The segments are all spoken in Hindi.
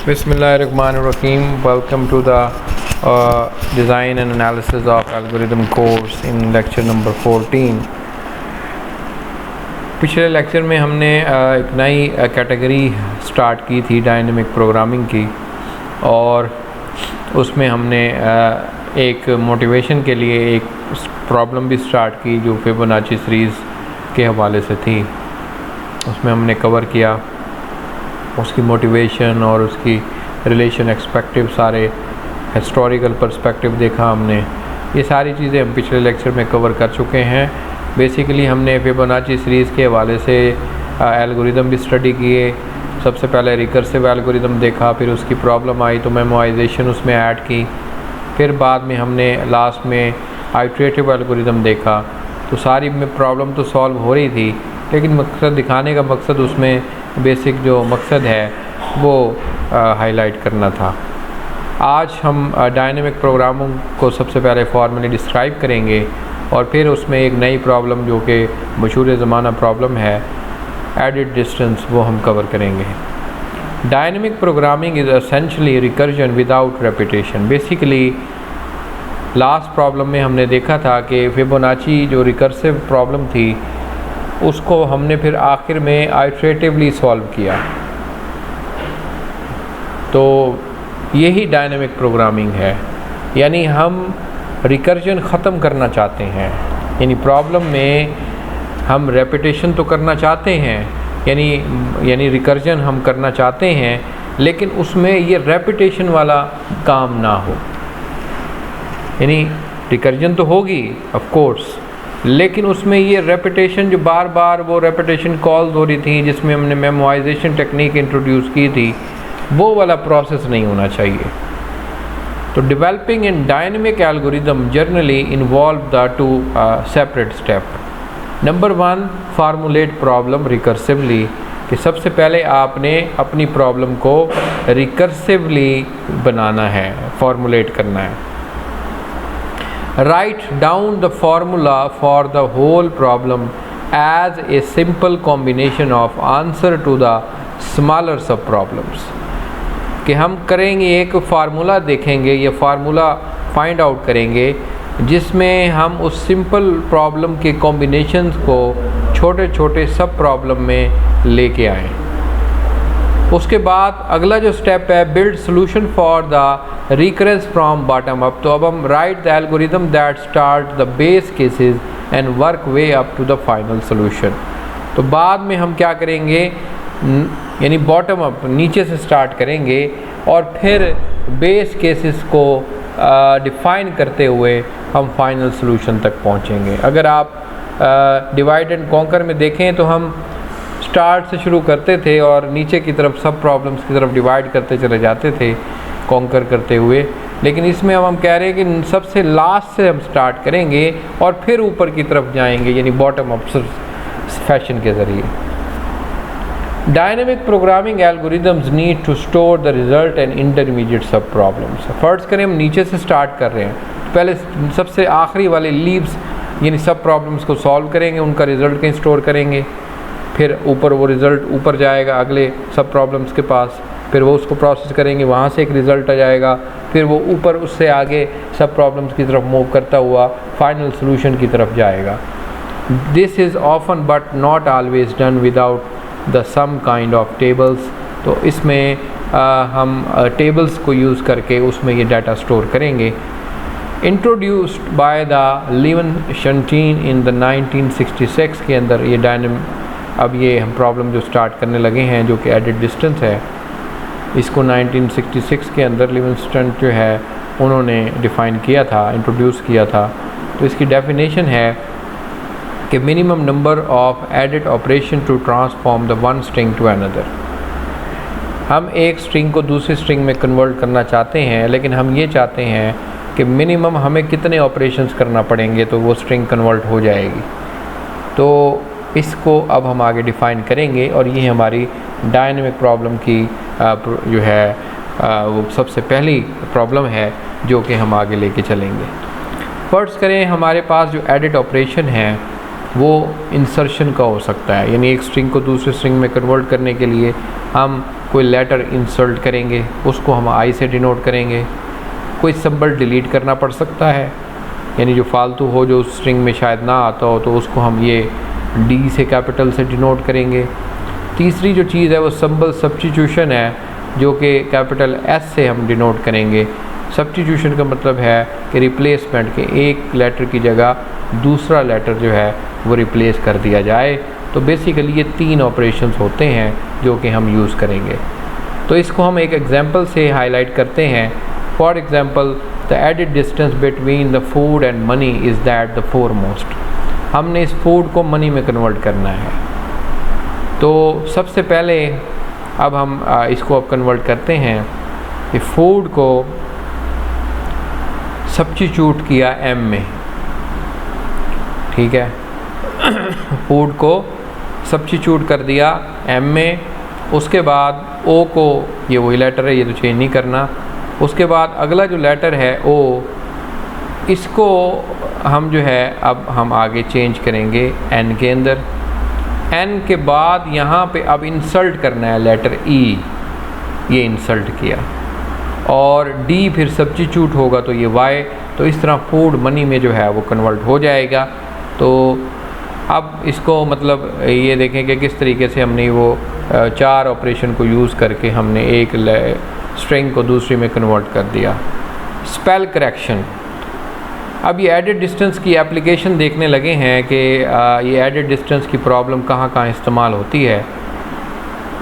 Bismillahirrahmanirrahim. Welcome to the design and analysis of algorithm course in lecture number 14. पिछले लेक्चर में हमने एक नई कैटेगरी स्टार्ट की थी डायनेमिक प्रोग्रामिंग की, और उसमें हमने एक मोटिवेशन के लिए एक प्रॉब्लम भी स्टार्ट की जो फिबोनाची सीरीज़ के हवाले से थी। उसमें हमने कवर किया उसकी मोटिवेशन और उसकी रिलेशन, एक्सपेक्टिव, सारे हिस्टोरिकल पर्सपेक्टिव देखा हमने। ये सारी चीज़ें हम पिछले लेक्चर में कवर कर चुके हैं। बेसिकली हमने फिबोनाची सीरीज़ के हवाले से एल्गोरिदम भी स्टडी किए। सबसे पहले रिकर्सिव एल्गोरिदम देखा, फिर उसकी प्रॉब्लम आई तो मेमोराइजेशन उसमें ऐड की, फिर बाद में हमने लास्ट में आइट्रेटिव एल्गोरिदम देखा। तो सारी में प्रॉब्लम तो सॉल्व हो रही थी, लेकिन मकसद दिखाने का मकसद उसमें बेसिक जो मकसद है वो हाईलाइट करना था। आज हम डायनेमिक प्रोग्रामों को सबसे पहले फॉर्मली डिस्क्राइब करेंगे और फिर उसमें एक नई प्रॉब्लम जो कि मशहूर ज़माना प्रॉब्लम है एडिट डिस्टेंस, वो हम कवर करेंगे। Dynamic programming is essentially recursion without repetition. Basically last problem में हमने देखा था कि फिबोनाची जो रिकर्सिव प्रॉब्लम थी उसको हमने फिर आखिर में आइट्रेटिवली सॉल्व किया। तो यही डायनेमिक प्रोग्रामिंग है, यानी हम रिकर्जन ख़त्म करना चाहते हैं। यानी प्रॉब्लम में हम रेपिटेशन तो करना चाहते हैं, यानी रिकर्जन हम करना चाहते हैं, लेकिन उसमें ये रेपिटेशन वाला काम ना हो। यानी रिकर्जन तो होगी ऑफ कोर्स, लेकिन उसमें ये रेपिटेशन जो बार बार वो रेपिटेशन कॉल्स हो रही थी जिसमें हमने मेमोराइजेशन टेक्निक इंट्रोड्यूस की थी, वो वाला प्रोसेस नहीं होना चाहिए। तो developing in dynamic algorithm generally involve the two separate step. Number 1, formulate problem recursively, कि सबसे पहले आपने अपनी प्रॉब्लम को रिकर्सिवली बनाना है, फॉर्मूलेट करना है। Write down the formula for the whole problem as a simple combination of answer to the smaller sub problems। कि हम करेंगे एक फार्मूला देखेंगे, ये फार्मूला फाइंड आउट करेंगे जिसमें हम उस सिंपल प्रॉब्लम के कॉम्बिनेशंस को छोटे छोटे सब प्रॉब्लम में लेके आएँ। उसके बाद अगला जो स्टेप है build solution for the recurrence from bottom up. तो अब हम write the algorithm that start the base cases and work way up to the final solution. तो बाद में हम क्या करेंगे, यानी बॉटम अप, नीचे से स्टार्ट करेंगे और फिर बेस केसेस को डिफ़ाइन करते हुए हम फाइनल सोल्यूशन तक पहुँचेंगे। अगर आप डिवाइड एंड कॉन्कर में देखें तो हम स्टार्ट से शुरू करते थे और नीचे की तरफ सब प्रॉब्लम्स की तरफ डिवाइड करते चले जाते थे कॉन्कर करते हुए, लेकिन इसमें अब हम कह रहे हैं कि सबसे लास्ट से हम स्टार्ट करेंगे और फिर ऊपर की तरफ जाएंगे, यानी बॉटम अप फैशन के ज़रिए। Dynamic programming algorithms need to store the result and intermediate subproblems. First करें हम नीचे से स्टार्ट कर रहे हैं, पहले सबसे आखिरी वाले लीव्स यानी सब प्रॉब्लम्स को सॉल्व करेंगे, उनका रिज़ल्ट कहीं स्टोर करेंगे, फिर ऊपर वो रिज़ल्ट ऊपर जाएगा अगले सब प्रॉब्लम्स के पास, फिर वो उसको प्रोसेस करेंगे, वहाँ से एक रिज़ल्ट आ जाएगा, फिर वो ऊपर उससे आगे सब प्रॉब्लम्स की तरफ मूव करता हुआ फाइनल सोल्यूशन की तरफ जाएगा। This is often but not always done without the some kind of tables. तो इसमें हम टेबल्स को यूज़ करके उसमें ये डाटा स्टोर करेंगे। Introduced by the Levenshtein in the 1966 के अंदर ये अब ये हम प्रॉब्लम जो स्टार्ट करने लगे हैं जो कि एडिट डिस्टेंस है, इसको 1966 के अंदर लिविंगस्टन जो है उन्होंने डिफ़ाइन किया था, इंट्रोड्यूस किया था। तो इसकी डेफिनेशन है कि minimum number of edit operation to transform the one string to another. हम एक स्ट्रिंग को दूसरी स्ट्रिंग में कन्वर्ट करना चाहते हैं, लेकिन हम ये चाहते हैं कि मिनिमम हमें कितने ऑपरेशंस करना पड़ेंगे तो वो स्ट्रिंग कन्वर्ट हो जाएगी। तो इसको अब हम आगे डिफ़ाइन करेंगे और ये हमारी डायनेमिक प्रॉब्लम की जो है वो सबसे पहली प्रॉब्लम है जो कि हम आगे लेके चलेंगे। फर्स्ट करें हमारे पास जो एडिट ऑपरेशन है वो इंसर्शन का हो सकता है, यानी एक स्ट्रिंग को दूसरे स्ट्रिंग में कन्वर्ट करने के लिए हम कोई लेटर इंसर्ट करेंगे उसको हम आई से डिनोट करेंगे, कोई सिंबल डिलीट करना पड़ सकता है, यानी जो फालतू हो जो उस स्ट्रिंग में शायद ना आता हो तो उसको हम ये डी से कैपिटल से डिनोट करेंगे। तीसरी जो चीज़ है वो सिंबल सब्स्टिट्यूशन है, जो कि कैपिटल एस से हम डिनोट करेंगे। सब्स्टिट्यूशन का मतलब है कि रिप्लेसमेंट के एक लेटर की जगह दूसरा लेटर जो है वो रिप्लेस कर दिया जाए। तो बेसिकली ये 3 ऑपरेशंस होते हैं जो कि हम यूज़ करेंगे। तो इसको हम एक एग्जांपल से हाईलाइट करते हैं। For example, the edit distance between the food and money is that the foremost. हमने इस फूड को मनी में कन्वर्ट करना है। तो सबसे पहले अब हम इसको अब कन्वर्ट करते हैं कि फूड को सब्स्टिट्यूट किया एम में, ठीक है। फूड को सब्स्टिट्यूट कर दिया एम में, उसके बाद ओ को, ये वही लेटर है, ये तो चेंज नहीं करना। उसके बाद अगला जो लेटर है ओ, इसको हम जो है अब हम आगे चेंज करेंगे एन के अंदर। एन के बाद यहाँ पे अब इंसल्ट करना है लेटर ई, ये इंसल्ट किया, और डी फिर सब्स्टिट्यूट होगा तो ये वाई। तो इस तरह फूड मनी में जो है वो कन्वर्ट हो जाएगा। तो अब इसको मतलब ये देखें कि किस तरीके से हमने वो 4 ऑपरेशन को यूज़ करके हमने एक स्ट्रिंग को दूसरी में कन्वर्ट कर दिया। स्पेल करेक्शन, अब ये एडेड डिस्टेंस की एप्लीकेशन देखने लगे हैं कि ये एडेड डिस्टेंस की प्रॉब्लम कहाँ कहाँ इस्तेमाल होती है।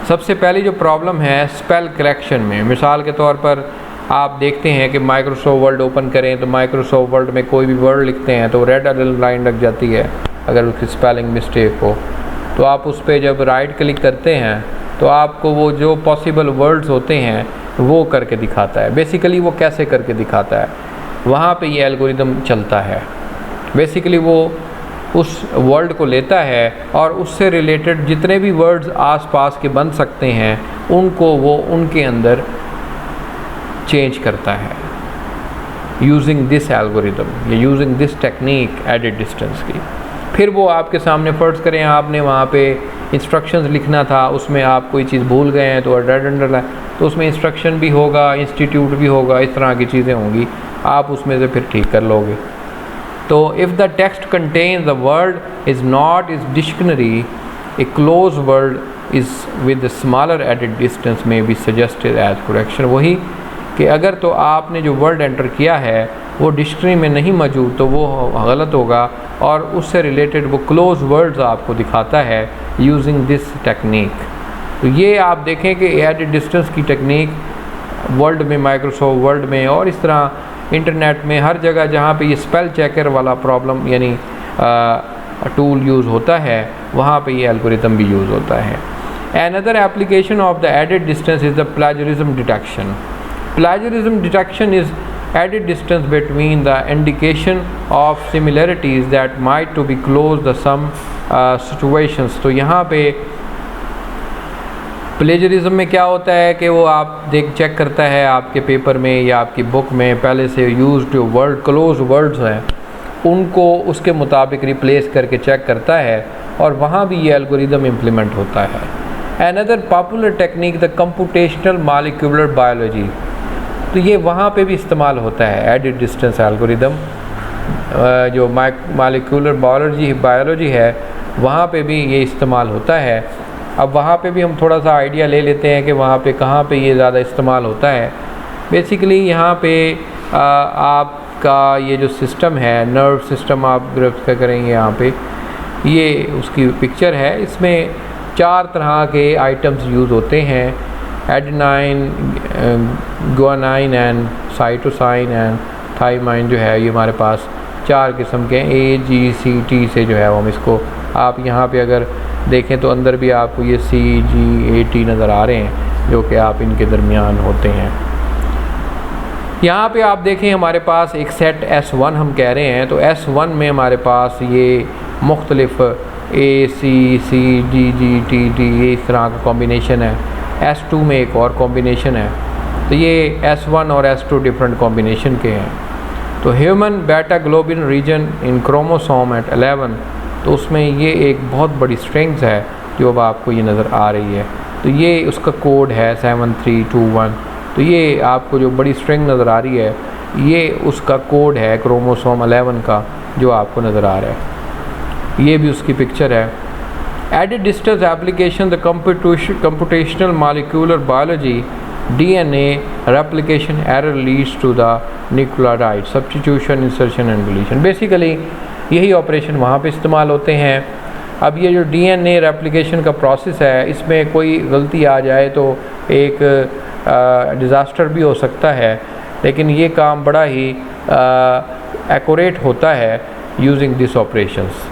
सबसे पहली जो प्रॉब्लम है स्पेल करेक्शन में, मिसाल के तौर पर आप देखते हैं कि माइक्रोसॉफ्ट वर्ड ओपन करें तो माइक्रोसॉफ्ट वर्ड में कोई भी वर्ड लिखते हैं तो रेड लाइन लग जाती है अगर उसकी स्पेलिंग मिस्टेक हो। तो आप उस पर जब राइट क्लिक करते हैं तो आपको वो जो पॉसिबल वर्ड्स होते हैं वो करके दिखाता है। बेसिकली वो कैसे करके दिखाता है, वहाँ पे ये एल्गोरिदम चलता है। बेसिकली वो उस वर्ड को लेता है और उससे रिलेटेड जितने भी वर्ड्स आसपास के बन सकते हैं उनको वो उनके अंदर चेंज करता है यूजिंग दिस एल्गोरिदम या using this technique edit distance की। फिर वो आपके सामने फ़र्ज़ करें आपने वहाँ पे इंस्ट्रक्शंस लिखना था, उसमें आप कोई चीज़ भूल गए हैं तो रेड अंडरलाइन, तो उसमें इंस्ट्रक्शन भी होगा, इंस्टीट्यूट भी होगा, इस तरह की चीज़ें होंगी, आप उसमें से फिर ठीक कर लोगे। तो if the text contains the word is not is dictionary, a close word is with smaller edit distance may be suggested as correction. वही कि अगर तो आपने जो वर्ड एंटर किया है वो डिक्शनरी में नहीं मौजूद तो वो गलत होगा, और उससे रिलेटेड वो क्लोज वर्ड्स आपको दिखाता है यूजिंग दिस टेक्निक। तो ये आप देखें कि एडेड डिस्टेंस की टेक्निक वर्ल्ड में, माइक्रोसॉफ्ट वर्ड में और इस तरह इंटरनेट में हर जगह जहाँ पे ये स्पेल चेकर वाला प्रॉब्लम यानी टूल यूज़ होता है वहाँ पे ये एल्गोरिथम भी यूज़ होता है। Another application of the added distance is the plagiarism detection. Plagiarism detection is added distance between the indication of similarities that might to be close the some situations. तो यहाँ पे प्लेजरिज्म में क्या होता है कि वो आप चेक करता है आपके पेपर में या आपकी बुक में पहले से यूज्ड वर्ड क्लोज वर्ड्स हैं उनको उसके मुताबिक रिप्लेस करके चेक करता है, और वहाँ भी ये एल्गोरिदम इम्प्लीमेंट होता है। Another popular technique the computational molecular biology, तो ये वहाँ पे भी इस्तेमाल होता है एडिड डिस्टेंस एल्गोरिदम। जो मॉलिक्यूलर बायोलॉजी है वहाँ पे भी ये इस्तेमाल होता है। अब वहाँ पे भी हम थोड़ा सा आइडिया ले लेते हैं कि वहाँ पे कहाँ पे ये ज़्यादा इस्तेमाल होता है। बेसिकली यहाँ पे आपका ये जो सिस्टम है, नर्व सिस्टम आप ग्राफ करेंगे यहाँ पे, ये उसकी पिक्चर है। इसमें 4 तरह के आइटम्स यूज़ होते हैं, adenine, guanine and cytosine and thymine जो है ये हमारे पास 4 किस्म के AGCT से जो है वो हम इसको, आप यहाँ पे अगर देखें तो अंदर भी आपको ये CGAT नज़र आ रहे हैं जो कि आप इनके दरमियान होते हैं। यहाँ पे आप देखें हमारे पास एक सेट S1 हम कह रहे हैं, तो S1 में हमारे पास ये मुख्तलिफ ACCGGTD ये इस तरह का कॉम्बिनेशन है। S2 में एक और कॉम्बिनेशन है, तो ये S1 और S2 डिफरेंट कॉम्बिनेशन के हैं। तो ह्यूमन बेटा ग्लोबिन रीजन इन क्रोमोसोम एट 11, तो उसमें ये एक बहुत बड़ी स्ट्रिंग्स है जो अब आपको ये नज़र आ रही है। तो ये उसका कोड है 7321। तो ये आपको जो बड़ी स्ट्रिंग नज़र आ रही है ये उसका कोड है क्रोमोसोम 11 का जो आपको नज़र आ रहा है। ये भी उसकी पिक्चर है। Edit distance application the computational molecular biology DNA replication error leads to the nucleotide substitution, insertion and deletion। Basically यही ऑपरेशन वहाँ पे इस्तेमाल होते हैं। अब ये जो DNA रेप्लिकेशन का प्रोसेस है इसमें कोई गलती आ जाए तो एक डिज़ास्टर भी हो सकता है, लेकिन ये काम बड़ा ही एक्यूरेट होता है यूजिंग दिस ऑपरेशंस।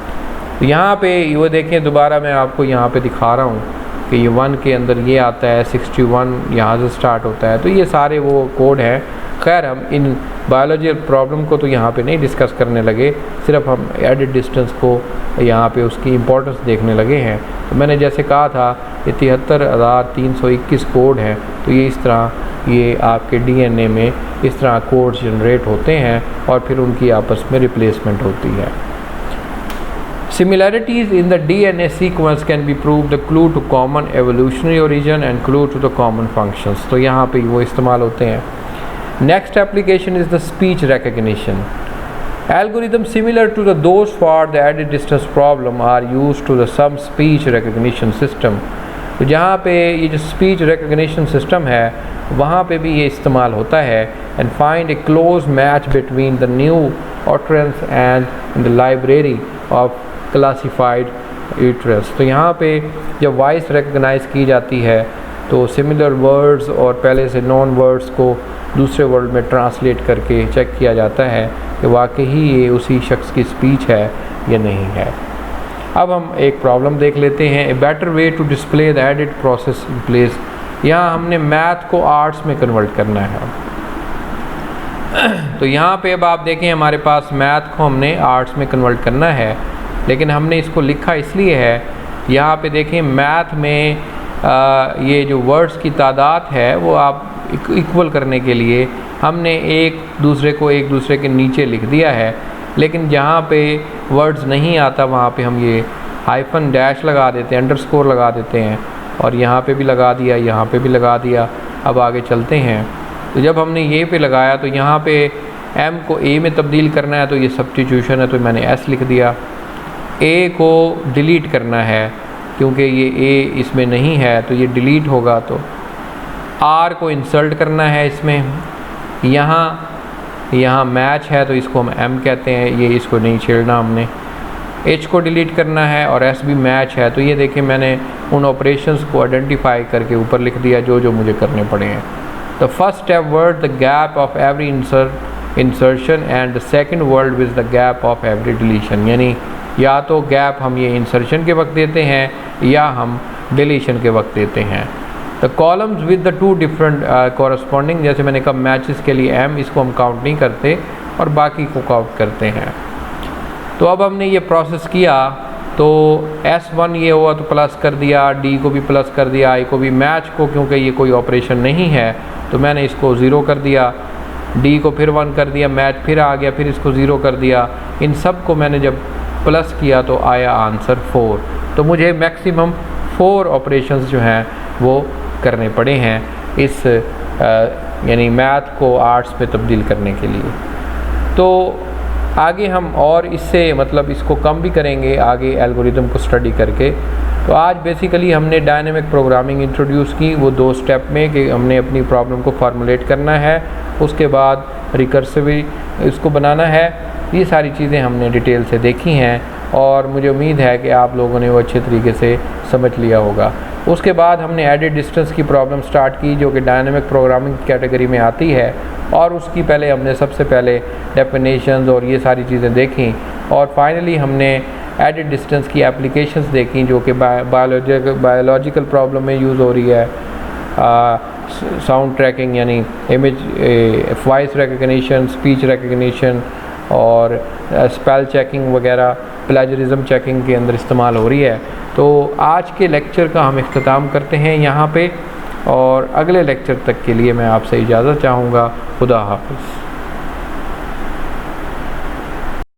तो यहाँ पे वो देखें, दोबारा मैं आपको यहाँ पे दिखा रहा हूँ कि ये 1 के अंदर ये आता है, 61 यहाँ से स्टार्ट होता है। तो ये सारे वो कोड हैं। खैर हम इन बायोलॉजिकल प्रॉब्लम को तो यहाँ पे नहीं डिस्कस करने लगे, सिर्फ हम एडिट डिस्टेंस को यहाँ पे उसकी इम्पोर्टेंस देखने लगे हैं। तो मैंने जैसे कहा था ये 73,321 कोड हैं। तो ये इस तरह ये आपके DNA में इस तरह कोड्स जनरेट होते हैं और फिर उनकी आपस में रिप्लेसमेंट होती है। Similarities in the DNA sequence can be proved the clue to common evolutionary origin and clue to the common functions। तो यहाँ पे वो इस्तेमाल होते हैं। Next application is the speech recognition। Algorithms similar to those for the added distance problem are used to the some speech recognition system। तो जहाँ पे ये जो speech recognition system है वहाँ पे भी ये इस्तेमाल होता है। And find a close match between the new utterance and the library of classified uterus. तो यहाँ पे जब वॉइस रिकग्नाइज की जाती है तो सिमिलर वर्ड्स और पहले से नॉन वर्ड्स को दूसरे वर्ड में ट्रांसलेट करके चेक किया जाता है कि वाकई ही ये उसी शख्स की स्पीच है या नहीं है। अब हम एक प्रॉब्लम देख लेते हैं। A better way to display the edit process in place. यहाँ हमने मैथ को आर्ट्स में कन्वर्ट करना है। तो यहाँ पे अब आप देखें हमारे पास मैथ को हमने आर्ट्स में कन्वर्ट करना है, लेकिन हमने इसको लिखा इसलिए है, यहाँ पे देखें मैथ में ये जो वर्ड्स की तादाद है वो आप इक्वल करने के लिए हमने एक दूसरे के नीचे लिख दिया है। लेकिन जहाँ पे वर्ड्स नहीं आता वहाँ पे हम ये हाइफन डैश लगा देते हैं, अंडरस्कोर लगा देते हैं, और यहाँ पे भी लगा दिया, यहाँ पे भी लगा दिया। अब आगे चलते हैं। तो जब हमने ये पे लगाया तो यहाँ पे M को A में तब्दील करना है तो ये सब्स्टिट्यूशन है, तो मैंने S लिख दिया। A को डिलीट करना है क्योंकि ये A इसमें नहीं है तो ये डिलीट होगा। तो R को इंसर्ट करना है इसमें, यहाँ मैच है तो इसको हम M कहते हैं, ये इसको नहीं छेड़ना हमने। H को डिलीट करना है और S भी मैच है। तो ये देखें मैंने उन ऑपरेशंस को आइडेंटिफाई करके ऊपर लिख दिया जो मुझे करने पड़े हैं। The first step word the gap of every insertion and the second word with the gap of every deletion. यानी या तो गैप हम ये इंसर्शन के वक्त देते हैं या हम डिलीशन के वक्त देते हैं। The columns with the two different corresponding, जैसे मैंने कहा मैचेस के लिए M इसको हम काउंट नहीं करते और बाकी को काउंट करते हैं। तो अब हमने ये प्रोसेस किया तो S1 ये हुआ तो प्लस कर दिया, D को भी प्लस कर दिया, I को भी। मैच को क्योंकि ये कोई ऑपरेशन नहीं है तो मैंने इसको 0 कर दिया, D को फिर 1 कर दिया, मैच फिर आ गया, फिर इसको 0 कर दिया। इन सब को मैंने जब प्लस किया तो आया आंसर 4। तो मुझे मैक्सिमम 4 ऑपरेशंस जो हैं वो करने पड़े हैं इस यानी मैथ को आर्ट्स में तब्दील करने के लिए। तो आगे हम और इससे मतलब इसको कम भी करेंगे आगे एल्गोरिदम को स्टडी करके। तो आज बेसिकली हमने डायनेमिक प्रोग्रामिंग इंट्रोड्यूस की, वो 2 स्टेप में कि हमने अपनी प्रॉब्लम को फार्मूलेट करना है, उसके बाद रिकर्सिवली इसको बनाना है। ये सारी चीज़ें हमने डिटेल से देखी हैं और मुझे उम्मीद है कि आप लोगों ने वो अच्छे तरीके से समझ लिया होगा। उसके बाद हमने एडिट डिस्टेंस की प्रॉब्लम स्टार्ट की जो कि डायनेमिक प्रोग्रामिंग कैटेगरी में आती है, और उसकी पहले हमने सबसे पहले डेफिनेशंस और ये सारी चीज़ें देखी, और फाइनली हमने एडिट डिस्टेंस की एप्लीकेशंस देखी जो कि बायोलॉजिकल प्रॉब्लम में यूज़ हो रही है। साउंड ट्रैकिंग यानी image voice recognition, speech recognition और स्पेल चेकिंग वगैरह प्लेजरिज्म चेकिंग के अंदर इस्तेमाल हो रही है। तो आज के लेक्चर का हम इख्तिताम करते हैं यहाँ पे, और अगले लेक्चर तक के लिए मैं आपसे इजाज़त चाहूँगा। खुदा हाफ़िज़।